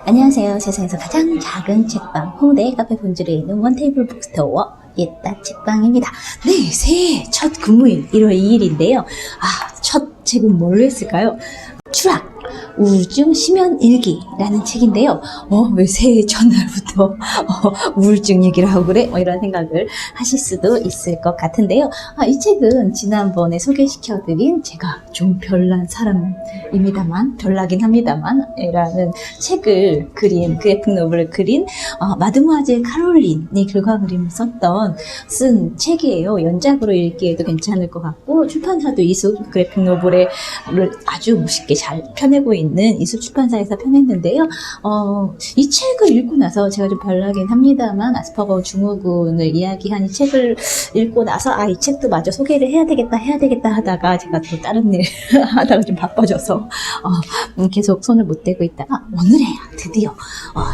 안녕하세요. 세상에서 가장 작은 책방 홍대 카페 본주에 있는 원테이블 북스토어 옛다 책방입니다. 네, 새해 첫 근무일 1월 2일인데요. 첫 책은 뭘로 했을까요? 추락! 우울증 심연 일기라는 책인데요. 왜 새해 첫날부터 우울증 얘기를 하고 그래? 이런 생각을 하실 수도 있을 것 같은데요. 이 책은 지난번에 소개시켜드린 제가 좀 별난 사람입니다만, 별나긴 합니다만 라는 책을 그린, 그래픽 노블을 그린 마드모아젤 카롤린이 글과 그림을 쓴 책이에요. 연작으로 읽기에도 괜찮을 것 같고, 출판사도 이숲 그래픽 노블을 아주 멋있게 잘 펴내고 있는 이숲 출판사에서 펴냈는데요. 이 책을 읽고 나서 제가 좀 별나긴 합니다만 아스퍼거 증후군을 이야기한 이 책을 읽고 나서 이 책도 마저 소개를 해야 되겠다 하다가 제가 또 다른 일 하다가 좀 바빠져서 계속 손을 못 대고 있다가 오늘에야 드디어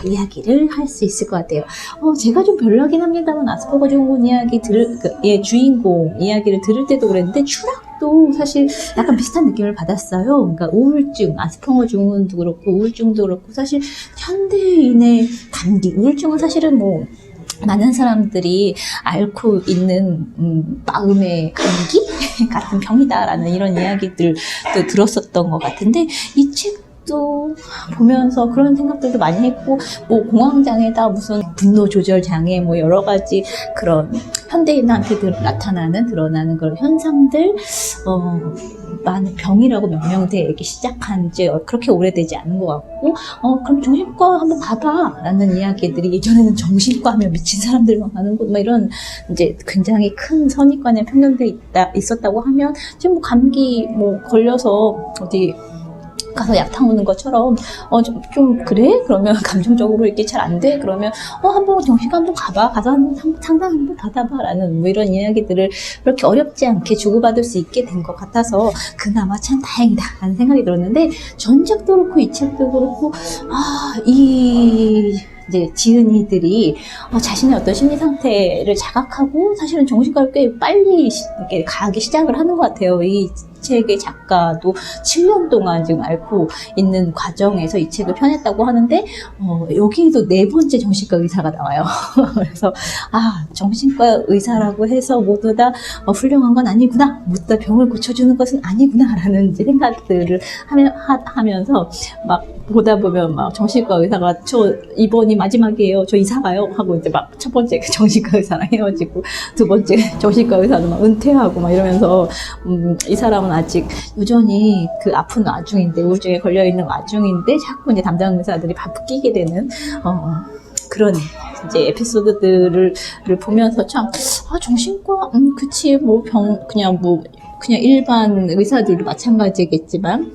이야기를 할 수 있을 것 같아요. 제가 좀 별나긴 합니다만 아스퍼거 증후군 이야기 주인공 이야기를 들을 때도 그랬는데 또 사실 약간 비슷한 느낌을 받았어요. 그러니까 우울증, 아스퍼거 증후군도 그렇고 우울증도 그렇고 사실 현대인의 감기, 우울증은 사실은 많은 사람들이 앓고 있는 마음의 감기 같은 병이다라는 이런 이야기들도 들었었던 것 같은데 이 책도 보면서 그런 생각들도 많이 했고 공황장애다 무슨 분노 조절 장애 여러 가지 그런 현대인한테 드러나는 그런 현상들 많은 병이라고 명명되기 시작한 지 그렇게 오래되지 않은 것 같고 그럼 정신과 한번 가봐 라는 이야기들이 예전에는 정신과 하면 미친 사람들만 가는 곳 이런 이제 굉장히 큰 선입관에 편견돼 있었다고 하면 지금 감기 걸려서 어디 가서 약 타오는 것처럼 좀 그래? 그러면 감정적으로 이렇게 잘 안 돼? 그러면 한번 정신과 한번 가봐. 가서 상담 한번 받아봐 라는 이런 이야기들을 그렇게 어렵지 않게 주고받을 수 있게 된 것 같아서 그나마 참 다행이다 라는 생각이 들었는데 전작도 그렇고 이 책도 그렇고 이제 지은이들이 자신의 어떤 심리 상태를 자각하고 사실은 정신과를 꽤 빨리 이렇게 가기 시작을 하는 것 같아요. 이 책의 작가도 7년 동안 지금 앓고 있는 과정에서 이 책을 펴냈다고 하는데 여기도 4번째 정신과 의사가 나와요. 그래서 정신과 의사라고 해서 모두 다 훌륭한 건 아니구나, 모두 다 병을 고쳐주는 것은 아니구나 라는 생각들을 하면서 보다 보면 정신과 의사가 저 이번이 마지막이에요, 저 이사 가요 하고 이제 첫 번째 정신과 의사랑 헤어지고 두 번째 정신과 의사는 은퇴하고 이러면서 이 사람은 아직 여전히 그 아픈 와중인데 우울증에 걸려있는 와중인데 자꾸 이제 담당 의사들이 바쁘 끼게 되는 그런 이제 에피소드들을 보면서 참 정신과 그치 그냥 일반 의사들도 마찬가지겠지만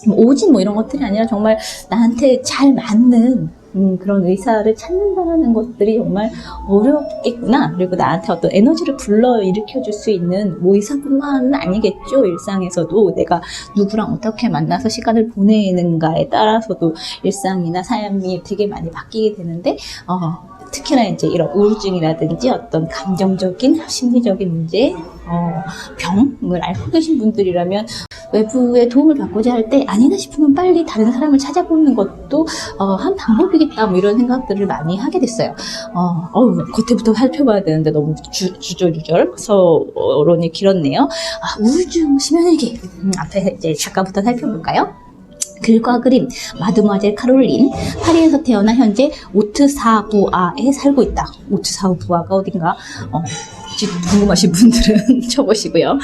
오진 이런 것들이 아니라 정말 나한테 잘 맞는 그런 의사를 찾는다는 것들이 정말 어렵겠구나. 그리고 나한테 어떤 에너지를 불러일으켜 줄 수 있는 의사뿐만은 아니겠죠. 일상에서도 내가 누구랑 어떻게 만나서 시간을 보내는가에 따라서도 일상이나 삶이 되게 많이 바뀌게 되는데 특히나 이제 이런 우울증이라든지 어떤 감정적인 심리적인 문제, 병을 앓고 계신 분들이라면 외부의 도움을 받고자 할 때 아니나 싶으면 빨리 다른 사람을 찾아보는 것도 한 방법이겠다 이런 생각들을 많이 하게 됐어요. 겉에부터 살펴봐야 되는데 너무 주저주절 서론이 길었네요. 우울증 심연일기 앞에 이제 작가부터 살펴볼까요? 글과 그림, 마드모아젤 카롤린, 파리에서 태어나 현재 오트사부아에 살고 있다. 오트사부아가 어딘가 궁금하신 분들은 쳐보시고요.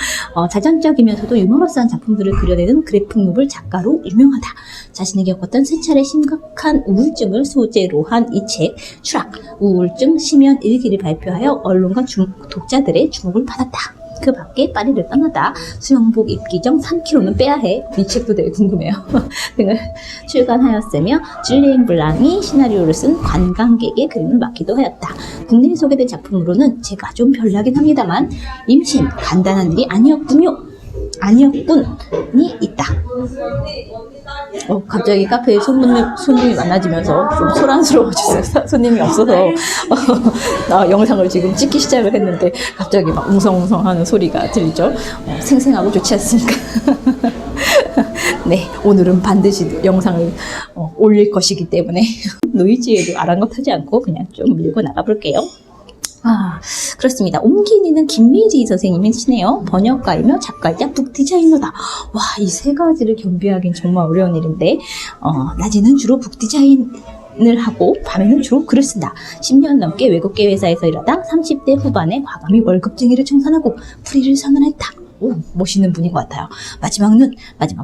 자전적이면서도 유머러스한 작품들을 그려내는 그래픽 노블 작가로 유명하다. 자신이 겪었던 세 차례 심각한 우울증을 소재로 한 이 책, 추락, 우울증 심연 일기를 발표하여 언론과 독자들의 주목을 받았다. 그 밖에 파리를 떠나다 수영복 입기 전 3kg는 빼야 해. 이 책도 되게 궁금해요. 등을 출간하였으며 줄리엔 블랑이 시나리오를 쓴 관광객의 그림을 맡기도 하였다. 국내에 소개된 작품으로는 제가 좀 별나긴 합니다만 임신 간단한 일이 아니었군요 아니었군이 있다. 갑자기 카페에 손님이 많아지면서 좀 소란스러워졌어요. 손님이 없어서 영상을 지금 찍기 시작을 했는데 갑자기 막 웅성웅성하는 소리가 들리죠. 생생하고 좋지 않습니까? 네, 오늘은 반드시 영상을 올릴 것이기 때문에 노이즈에도 아랑곳하지 않고 그냥 좀 밀고 나가볼게요. 그렇습니다. 옮기니는 김미지 선생님이시네요. 번역가이며 작가이자 북디자이너다. 와, 이 세 가지를 겸비하기는 정말 어려운 일인데, 낮에는 주로 북디자인을 하고 밤에는 주로 글을 쓴다. 10년 넘게 외국계 회사에서 일하다 30대 후반에 과감히 월급쟁이를 청산하고 프리를 선언했다. 오, 멋있는 분인 것 같아요. 마지막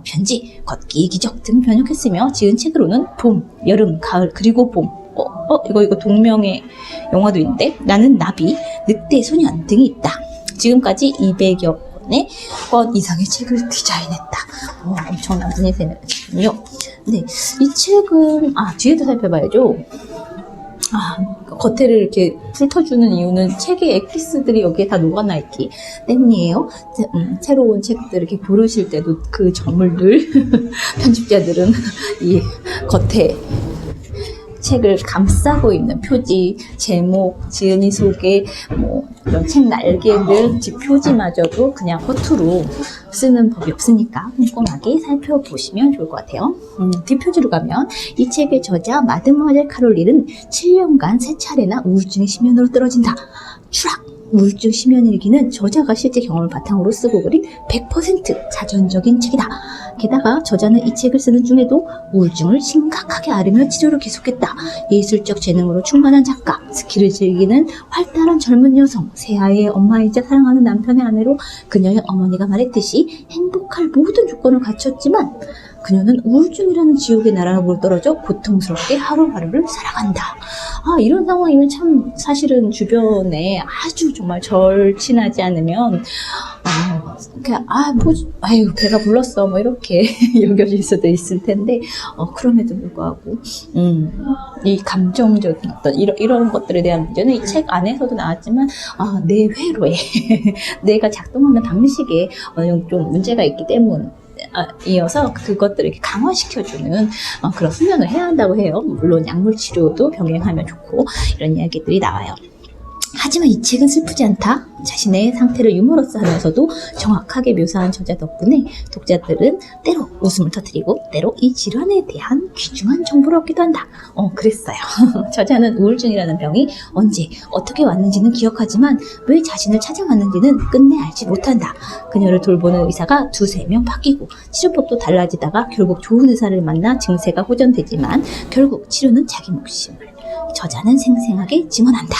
편지, 걷기 기적 등 번역했으며 지은 책으로는 봄, 여름, 가을, 그리고 봄. 이거 동명의 영화도 있는데 나는 나비, 늑대 소년 등이 있다. 지금까지 200여 권 이상의 책을 디자인했다. 엄청난 분이세요. 네, 이 책은 뒤에도 살펴봐야죠. 겉에를 이렇게 훑어주는 이유는 책의 엑기스들이 여기에 다 녹아나 있기 때문이에요. 새로운 책들 이렇게 고르실 때도 그 점을 편집자들은 이 겉에 책을 감싸고 있는 표지, 제목, 지은이 소개, 이런 책 날개들, 표지마저도 그냥 허투루 쓰는 법이 없으니까 꼼꼼하게 살펴보시면 좋을 것 같아요. 뒷표지로 가면 이 책의 저자 마드모아젤 카롤린은 7년간 3차례나 우울증의 심연으로 떨어진다. 추락! 우울증 심연 일기는 저자가 실제 경험을 바탕으로 쓰고 그린 100% 자전적인 책이다. 게다가 저자는 이 책을 쓰는 중에도 우울증을 심각하게 앓으며 치료를 계속했다. 예술적 재능으로 충만한 작가, 스키를 즐기는 활달한 젊은 여성, 세 아이의 엄마이자 사랑하는 남편의 아내로 그녀의 어머니가 말했듯이 행복할 모든 조건을 갖췄지만 그녀는 우울증이라는 지옥의 나락으로 떨어져 고통스럽게 하루하루를 살아간다. 이런 상황이면 참 사실은 주변에 아주 정말 절친하지 않으면 그냥 배가 불렀어 이렇게 여겨질 수도 있을 텐데 그럼에도 불구하고 이 감정적인 어떤 이런 것들에 대한 문제는 이 책 안에서도 나왔지만 내 회로에 내가 작동하는 방식에 어느 정도 좀 문제가 있기 때문에 이어서 그것들을 이렇게 강화시켜주는 그런 훈련을 해야 한다고 해요. 물론 약물 치료도 병행하면 좋고 이런 이야기들이 나와요. 하지만 이 책은 슬프지 않다. 자신의 상태를 유머러스하면서도 정확하게 묘사한 저자 덕분에 독자들은 때로 웃음을 터뜨리고 때로 이 질환에 대한 귀중한 정보를 얻기도 한다. 그랬어요. 저자는 우울증이라는 병이 언제 어떻게 왔는지는 기억하지만 왜 자신을 찾아왔는지는 끝내 알지 못한다. 그녀를 돌보는 의사가 2-3명 바뀌고 치료법도 달라지다가 결국 좋은 의사를 만나 증세가 호전되지만 결국 치료는 자기 몫임을 저자는 생생하게 증언한다.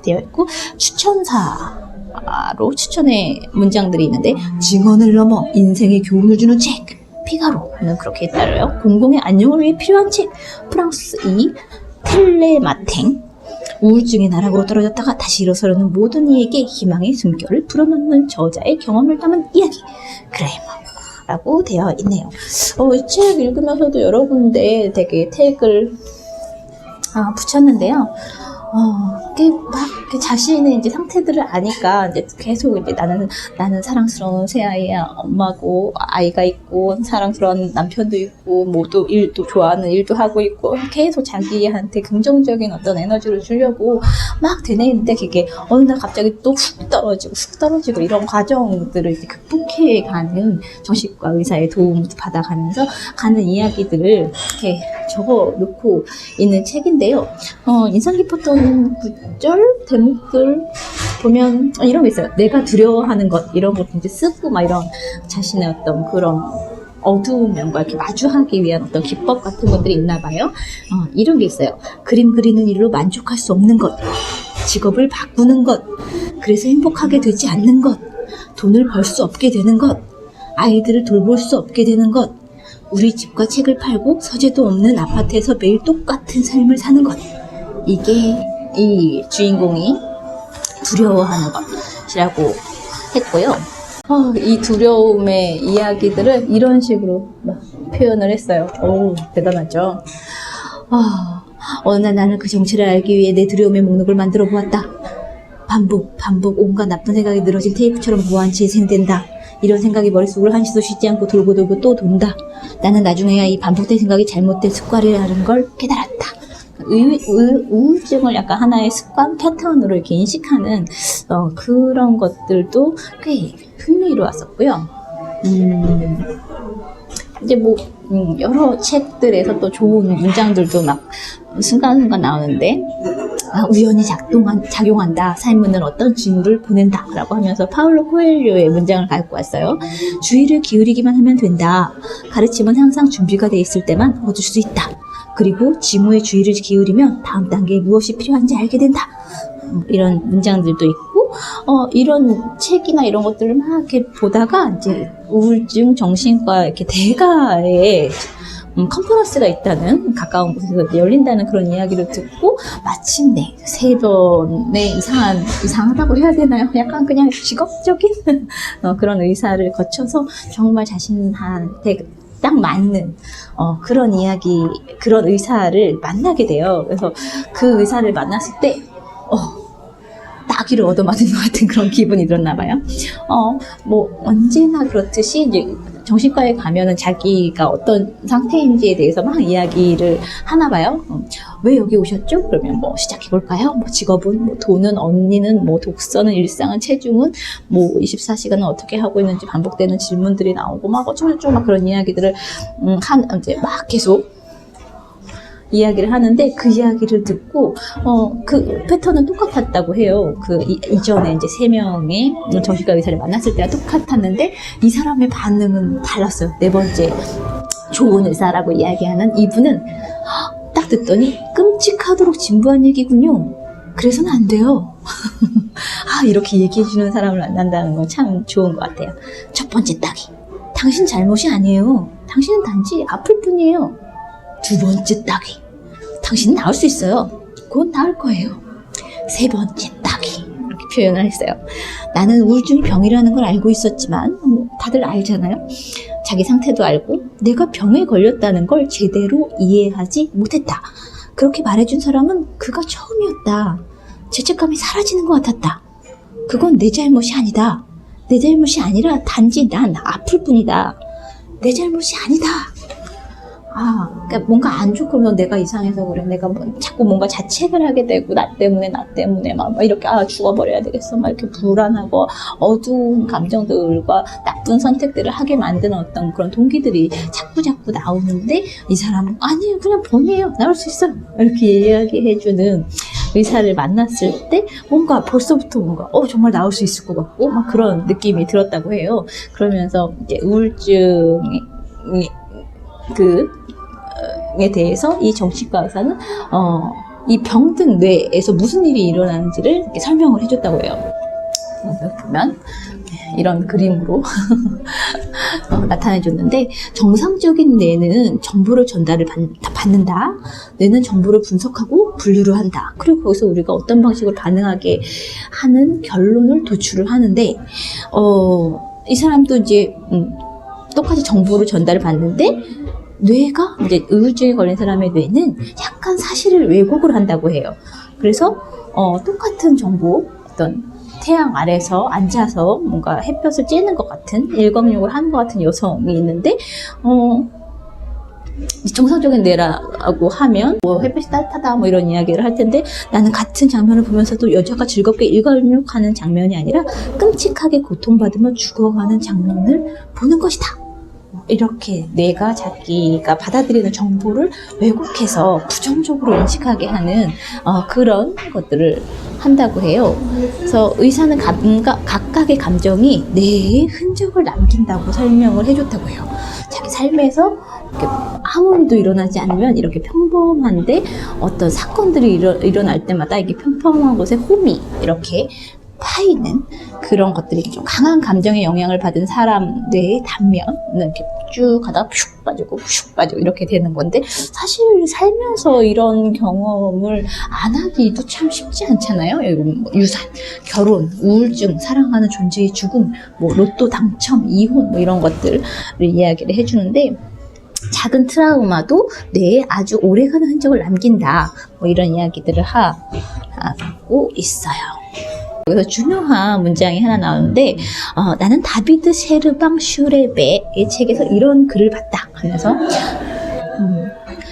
되어 있고 추천사로 추천의 문장들이 있는데 증언을 넘어 인생의 교훈을 주는 책 피가로는 그렇게 따라요. 공공의 안녕을 위해 필요한 책 프랑스 텔레마탱 우울증의 나락으로 떨어졌다가 다시 일어서려는 모든 이에게 희망의 숨결을 불어넣는 저자의 경험을 담은 이야기 그레이머라고 되어 있네요. 이 책 읽으면서도 여러 군데 되게 태그를 붙였는데요. 자신의 이제 상태들을 아니까 이제 계속 이제 나는 사랑스러운 새 아이의 엄마고 아이가 있고 사랑스러운 남편도 있고 모두 일도 좋아하는 일도 하고 있고 계속 자기한테 긍정적인 어떤 에너지를 주려고 막 되뇌는데 그게 어느 날 갑자기 또 훅 떨어지고 이런 과정들을 이제 극복해 가는 정신과 의사의 도움을 받아가면서 가는 이야기들을 이렇게 적어 놓고 있는 책인데요. 인상 깊었던 구절, 대목들 보면 이런 게 있어요. 내가 두려워하는 것 이런 것도 이제 쓰고 막 이런 자신의 어떤 그런 어두운 면과 이렇게 마주하기 위한 어떤 기법 같은 것들이 있나 봐요. 이런 게 있어요. 그림 그리는 일로 만족할 수 없는 것, 직업을 바꾸는 것, 그래서 행복하게 되지 않는 것, 돈을 벌 수 없게 되는 것, 아이들을 돌볼 수 없게 되는 것, 우리 집과 책을 팔고 서재도 없는 아파트에서 매일 똑같은 삶을 사는 것. 이게 이 주인공이 두려워하는 것이라고 했고요. 이 두려움의 이야기들을 이런 식으로 막 표현을 했어요. 대단하죠. 어느 날 나는 그 정체를 알기 위해 내 두려움의 목록을 만들어 보았다. 반복 온갖 나쁜 생각이 늘어진 테이프처럼 무한 재생된다. 이런 생각이 머릿속을 한시도 쉬지 않고 돌고 돌고 또 돈다. 나는 나중에야 이 반복된 생각이 잘못된 습관이라는 걸 깨달았다. 우울증을 약간 하나의 습관, 패턴으로 이렇게 인식하는 그런 것들도 꽤 흥미로웠었고요. 이제 뭐 여러 책들에서 또 좋은 문장들도 막 순간순간 나오는데, 우연히 작용한다. 삶은 어떤 징후를 보낸다. 라고 하면서 파울로 코엘료의 문장을 갖고 왔어요. 주의를 기울이기만 하면 된다. 가르침은 항상 준비가 돼 있을 때만 얻을 수 있다. 그리고 징후에 주의를 기울이면 다음 단계에 무엇이 필요한지 알게 된다. 이런 문장들도 있고, 이런 책이나 이런 것들을 막 이렇게 보다가 이제 우울증 정신과 이렇게 대가에 컨퍼런스가 있다는, 가까운 곳에서 열린다는 그런 이야기를 듣고 마침내 3번의 이상하다고 해야 되나요? 약간 그냥 직업적인 그런 의사를 거쳐서 정말 자신한테 딱 맞는 그런 이야기, 그런 의사를 만나게 돼요. 그래서 그 의사를 만났을 때 따귀를 얻어맞은 것 같은 그런 기분이 들었나 봐요. 뭐 언제나 그렇듯이 이제 정신과에 가면은 자기가 어떤 상태인지에 대해서 막 이야기를 하나 봐요. 왜 여기 오셨죠? 그러면 뭐 시작해 볼까요? 뭐 직업은, 뭐 돈은, 언니는, 뭐 독서는, 일상은, 체중은, 뭐 24시간은 어떻게 하고 있는지 반복되는 질문들이 나오고 막 어쩌고저쩌고 막 그런 이야기들을 이제 막 계속 이야기를 하는데, 그 이야기를 듣고 그 패턴은 똑같았다고 해요. 그 이전에 이제 3명의 정신과 의사를 만났을 때와 똑같았는데 이 사람의 반응은 달랐어요. 4번째 좋은 의사라고 이야기하는 이분은 딱 듣더니 끔찍하도록 진부한 얘기군요. 그래서는 안 돼요. 이렇게 얘기해 주는 사람을 만난다는 건 참 좋은 것 같아요. 첫 번째 따기, 당신 잘못이 아니에요. 당신은 단지 아플 뿐이에요. 두 번째 따기, 당신은 나을 수 있어요. 곧 나을 거예요. 세 번째 따기, 이렇게 표현을 했어요. 나는 우울증이 병이라는 걸 알고 있었지만, 다들 알잖아요. 자기 상태도 알고 내가 병에 걸렸다는 걸 제대로 이해하지 못했다. 그렇게 말해준 사람은 그가 처음이었다. 죄책감이 사라지는 것 같았다. 그건 내 잘못이 아니다. 내 잘못이 아니라 단지 난 아플 뿐이다. 내 잘못이 아니다. 그러니까 뭔가 안 좋고 내가 이상해서 그래. 내가 자꾸 뭔가 자책을 하게 되고, 나 때문에 막 이렇게 죽어버려야 되겠어. 막 이렇게 불안하고 어두운 감정들과 나쁜 선택들을 하게 만드는 어떤 그런 동기들이 자꾸 나오는데, 이 사람은 아니에요, 그냥 병이에요, 나을 수 있어요, 이렇게 이야기해주는 의사를 만났을 때 뭔가 벌써부터 뭔가 정말 나을 수 있을 것 같고 막 그런 느낌이 들었다고 해요. 그러면서 이제 우울증이 에 대해서 이 정신과 의사는 이 병든 뇌에서 무슨 일이 일어나는지를 이렇게 설명을 해줬다고 해요. 보면 이런 그림으로 나타내줬는데, 정상적인 뇌는 정보를 전달을 받는다. 뇌는 정보를 분석하고 분류를 한다. 그리고 거기서 우리가 어떤 방식으로 반응하게 하는 결론을 도출을 하는데, 이 사람도 이제 똑같이 정보를 전달을 받는데, 뇌가 이제 우울증에 걸린 사람의 뇌는 약간 사실을 왜곡을 한다고 해요. 그래서 똑같은 정보, 어떤 태양 아래서 앉아서 뭔가 햇볕을 쬐는 것 같은, 일광욕을 하는 것 같은 여성이 있는데, 정상적인 뇌라고 하면 뭐 햇볕이 따뜻하다 뭐 이런 이야기를 할 텐데, 나는 같은 장면을 보면서도 여자가 즐겁게 일광욕하는 장면이 아니라 끔찍하게 고통받으며 죽어가는 장면을 보는 것이다. 이렇게 뇌가 자기가 받아들이는 정보를 왜곡해서 부정적으로 인식하게 하는 그런 것들을 한다고 해요. 그래서 의사는 각각의 감정이 뇌에 흔적을 남긴다고 설명을 해줬다고 해요. 자기 삶에서 이렇게 아무 일도 일어나지 않으면 이렇게 평범한데, 어떤 사건들이 일어날 때마다 이게 평범한 곳에 홈이 이렇게 파이는 그런 것들이 좀 강한 감정의 영향을 받은 사람 뇌의 단면은 이렇게 쭉 가다가 슉 빠지고 이렇게 되는 건데, 사실 살면서 이런 경험을 안 하기도 참 쉽지 않잖아요. 뭐 유산, 결혼, 우울증, 사랑하는 존재의 죽음, 뭐 로또 당첨, 이혼 뭐 이런 것들을 이야기를 해주는데, 작은 트라우마도 뇌에 아주 오래가는 흔적을 남긴다. 뭐 이런 이야기들을 하고 있어요. 여기서 중요한 문장이 하나 나오는데 나는 다비드 셰르방 슈레베의 책에서 이런 글을 봤다 하면서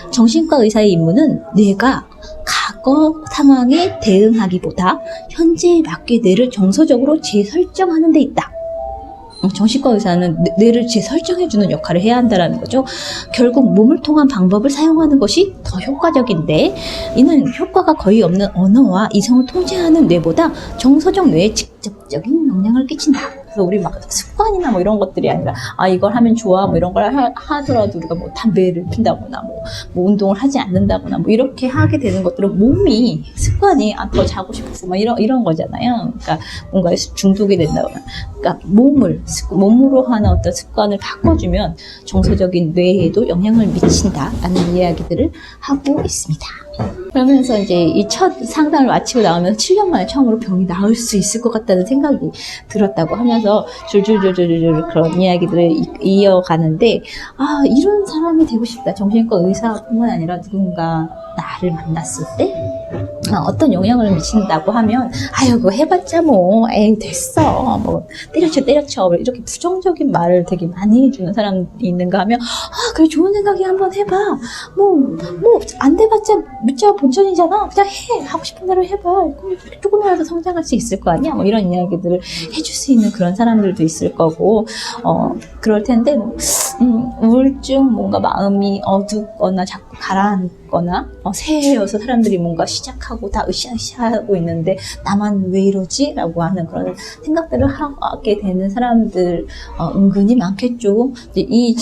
정신과 의사의 임무는 뇌가 과거 상황에 대응하기보다 현재에 맞게 뇌를 정서적으로 재설정하는 데 있다. 정신과 의사는 뇌를 재설정해주는 역할을 해야 한다는 거죠. 결국 몸을 통한 방법을 사용하는 것이 더 효과적인데 이는 효과가 거의 없는 언어와 이성을 통제하는 뇌보다 정서적 뇌에 직접적인 영향을 끼친다. 그래서 우리 막 습관이나 뭐 이런 것들이 아니라 이걸 하면 좋아 뭐 이런 걸 하더라도 우리가 뭐 담배를 핀다거나 뭐 운동을 하지 않는다거나 뭐 이렇게 하게 되는 것들은 몸이 습관이 더 자고 싶었어 막 이런 거잖아요. 그러니까 뭔가 중독이 된다거나 그러니까 몸으로 하는 어떤 습관을 바꿔주면 정서적인 뇌에도 영향을 미친다라는 이야기들을 하고 있습니다. 그러면서 이제 이 첫 상담을 마치고 나오면서 7년 만에 처음으로 병이 나을 수 있을 것 같다는 생각이 들었다고 하면서 줄줄줄줄줄 그런 이야기들을 이어가는데 이런 사람이 되고 싶다. 정신과 의사뿐만 아니라 누군가 나를 만났을 때 어떤 영향을 미친다고 하면 그거 해봤자 뭐 에이 됐어 뭐 때려쳐 이렇게 부정적인 말을 되게 많이 해주는 사람이 있는가 하면 그래 좋은 생각이 한번 해봐 뭐 안 돼봤자 묻자 본전이잖아 그냥 해 하고 싶은 대로 해봐 조금이라도 성장할 수 있을 거 아니야 뭐 이런 이야기들을 해줄 수 있는 그런 사람들도 있을 거고 그럴 텐데 우울증 뭔가 마음이 어둡거나 자꾸 가라앉거나 새해여서 사람들이 뭔가 시작하고 다 으쌰으쌰하고 있는데 나만 왜 이러지? 라고 하는 그런 생각들을 하게 되는 사람들 은근히 많겠죠. 이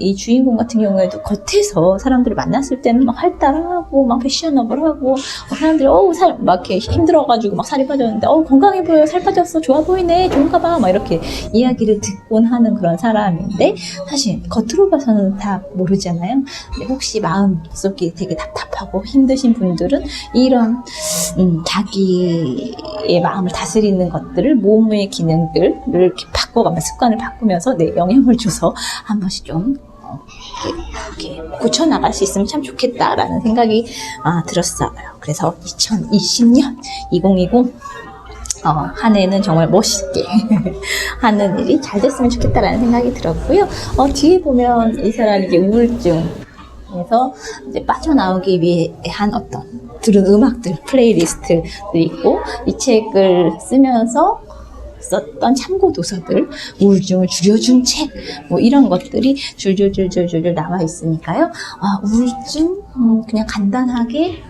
이 주인공 같은 경우에도 겉에서 사람들을 만났을 때는 막 활달하고 막 패셔너블하고 사람들이 막 이렇게 힘들어가지고 막 살이 빠졌는데 건강해 보여 살 빠졌어 좋아 보이네 좋은가 봐 막 이렇게 이야기를 듣곤 하는 그런 사람인데 사실 겉으로 봐서는 다 모르잖아요. 근데 혹시 마음속이 되게 답답하고 힘드신 분들은 이런 자기의 마음을 다스리는 것들을 몸의 기능들을 이렇게 바꿔가면서 습관을 바꾸면서 영향을 줘서 한 번씩 좀 이렇게 고쳐나갈 수 있으면 참 좋겠다라는 생각이 들었어요. 그래서 2020년 2020 한 해는 정말 멋있게 하는 일이 잘 됐으면 좋겠다라는 생각이 들었고요. 뒤에 보면 이 사람이 이제 우울증에서 이제 빠져나오기 위한 어떤 들은 음악들, 플레이리스트도 있고 이 책을 쓰면서 썼던 참고 도서들, 우울증을 줄여준 책, 뭐 이런 것들이 줄줄줄줄줄 나와 있으니까요. 우울증 그냥 간단하게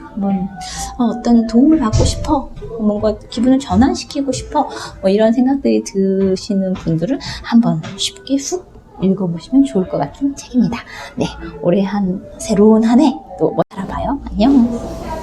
어떤 도움을 받고 싶어, 뭔가 기분을 전환시키고 싶어, 뭐 이런 생각들이 드시는 분들은 한번 쉽게 훅 읽어보시면 좋을 것 같은 책입니다. 네, 올해 새로운 한 해 또 알아봐요. 안녕.